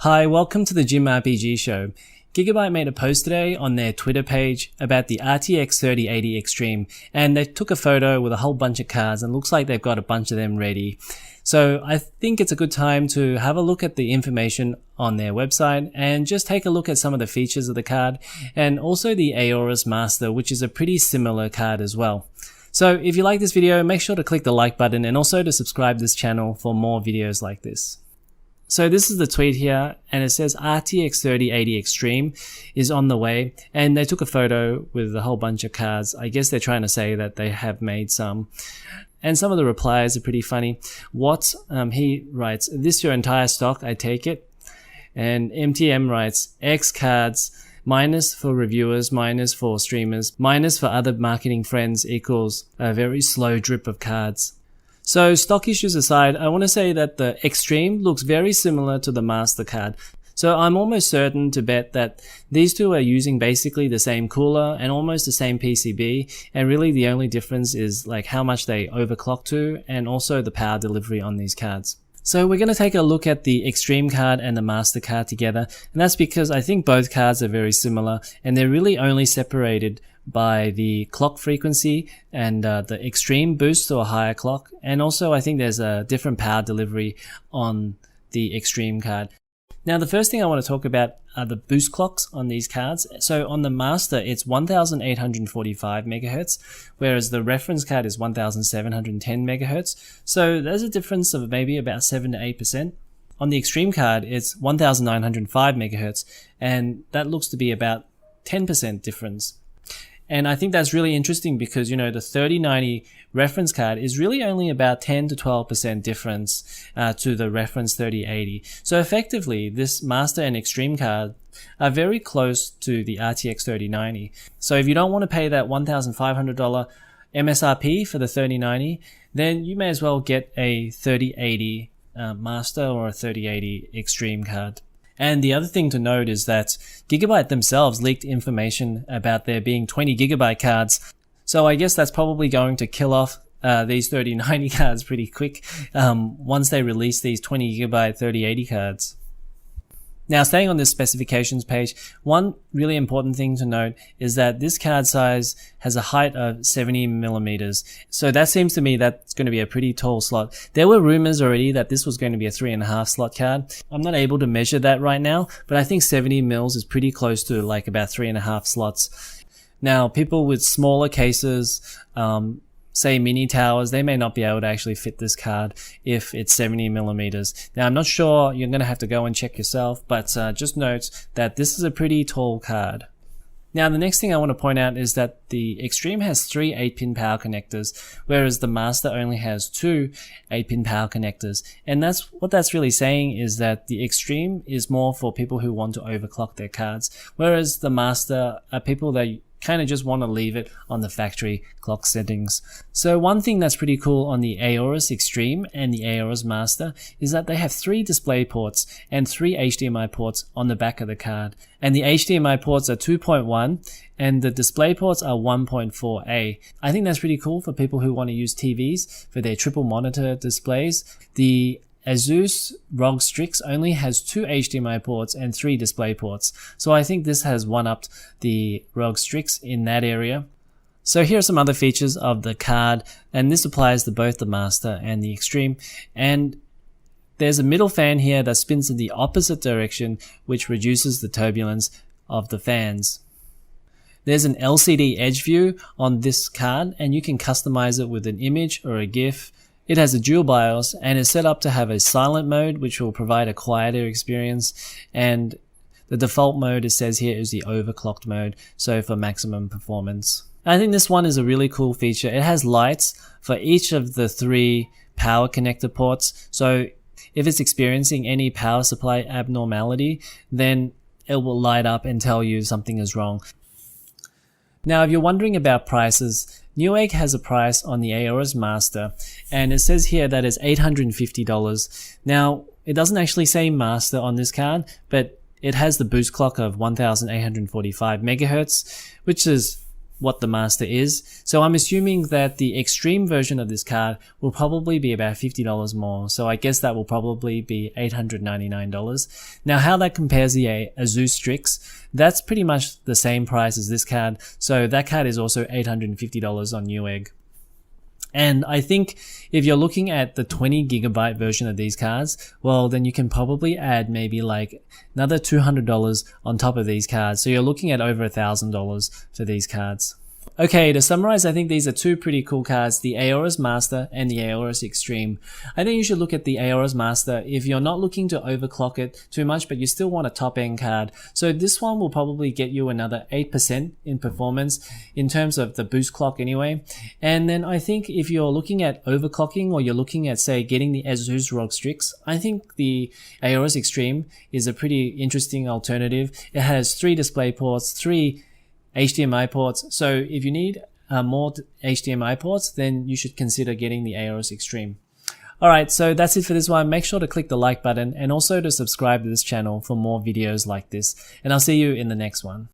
Hi, welcome to the Gym RPG show. Gigabyte made a post today on their Twitter page about the RTX 3080 Xtreme, and they took a photo with a whole bunch of cards and looks like they've got a bunch of them ready. So I think it's a good time to have a look at the information on their website and just take a look at some of the features of the card and also the Aorus Master, which is a pretty similar card as well. So if you like this video, make sure to click the like button and also to subscribe to this channel for more videos like this. So this is the tweet here, and it says RTX 3080 Xtreme is on the way, and they took a photo with a whole bunch of cards. I guess they're trying to say that they have made some. And some of the replies are pretty funny. He writes, "This your entire stock, I take it." And MTM writes, "X cards, minus for reviewers, minus for streamers, minus for other marketing friends equals a very slow drip of cards." So stock issues aside, I want to say that the Xtreme looks very similar to the Master card. So I'm almost certain to bet that these two are using basically the same cooler and almost the same PCB, and really the only difference is like how much they overclock to and also the power delivery on these cards. So we're going to take a look at the Xtreme card and the Master card together, and that's because I think both cards are very similar and they're really only separated by the clock frequency and the Xtreme boosts to a higher clock, and also I think there's a different power delivery on the Xtreme card. Now the first thing I want to talk about are the boost clocks on these cards. So on the Master it's 1845 MHz, whereas the reference card is 1710 MHz. So there's a difference of maybe about 7 to 8%. On the Xtreme card it's 1905 MHz, and that looks to be about 10% difference. And I think that's really interesting because, you know, the 3090 reference card is really only about 10 to 12% difference to the reference 3080. So effectively, this Master and Xtreme card are very close to the RTX 3090. So if you don't want to pay that $1,500 MSRP for the 3090, then you may as well get a 3080 Master or a 3080 Xtreme card. And the other thing to note is that Gigabyte themselves leaked information about there being 20 Gigabyte cards. So I guess that's probably going to kill off these 3090 cards pretty quick once they release these 20 Gigabyte 3080 cards. Now, staying on this specifications page, one really important thing to note is that this card size has a height of 70 millimeters. So that seems to me that's going to be a pretty tall slot. There were rumors already that this was going to be a 3.5 slot card. I'm not able to measure that right now, but I think 70 mils is pretty close to like about 3.5 slots. Now, people with smaller cases, say mini towers, they may not be able to actually fit this card if it's 70 millimeters. Now I'm not sure, you're going to have to go and check yourself, but just note that this is a pretty tall card. Now the next thing I want to point out is that the Xtreme has 3 8-pin power connectors, whereas the Master only has 2 8-pin power connectors. And what that's really saying is that the Xtreme is more for people who want to overclock their cards, whereas the Master are people that kind of just want to leave it on the factory clock settings. So one thing that's pretty cool on the Aorus Xtreme and the Aorus Master is that they have 3 display ports and 3 HDMI ports on the back of the card. And the HDMI ports are 2.1 and the display ports are 1.4A. I think that's pretty cool for people who want to use TVs for their triple monitor displays. The Asus ROG Strix only has 2 HDMI ports and 3 display ports. So I think this has one-upped the ROG Strix in that area. So here are some other features of the card, and this applies to both the Master and the Xtreme. And there's a middle fan here that spins in the opposite direction, which reduces the turbulence of the fans. There's an LCD edge view on this card, and you can customize it with an image or a GIF. It has a dual BIOS and is set up to have a silent mode, which will provide a quieter experience, and the default mode, it says here, is the overclocked mode, so for maximum performance. I think this one is a really cool feature. It has lights for each of the 3 power connector ports, so if it's experiencing any power supply abnormality, then it will light up and tell you something is wrong. Now, if you're wondering about prices, Newegg has a price on the Aorus Master, and it says here that it's $850. Now, it doesn't actually say Master on this card, but it has the boost clock of 1845 MHz, which is what the master is. So I'm assuming that the extreme version of this card will probably be about $50 more. So I guess that will probably be $899. Now how that compares to the Asus Strix, that's pretty much the same price as this card. So that card is also $850 on Newegg. And I think if you're looking at the 20 gigabyte version of these cards, well, then you can probably add maybe like another $200 on top of these cards. So you're looking at over $1,000 for these cards. Okay, to summarize, I think these are two pretty cool cards, the Aorus Master and the Aorus Xtreme. I think you should look at the Aorus Master if you're not looking to overclock it too much, but you still want a top-end card. So this one will probably get you another 8% in performance in terms of the boost clock anyway. And then I think if you're looking at overclocking, or you're looking at, say, getting the Asus ROG Strix, I think the Aorus Xtreme is a pretty interesting alternative. It has 3 display ports, 3 HDMI ports. So if you need more HDMI ports, then you should consider getting the Aorus Xtreme. Alright, so that's it for this one. Make sure to click the like button and also to subscribe to this channel for more videos like this. And I'll see you in the next one.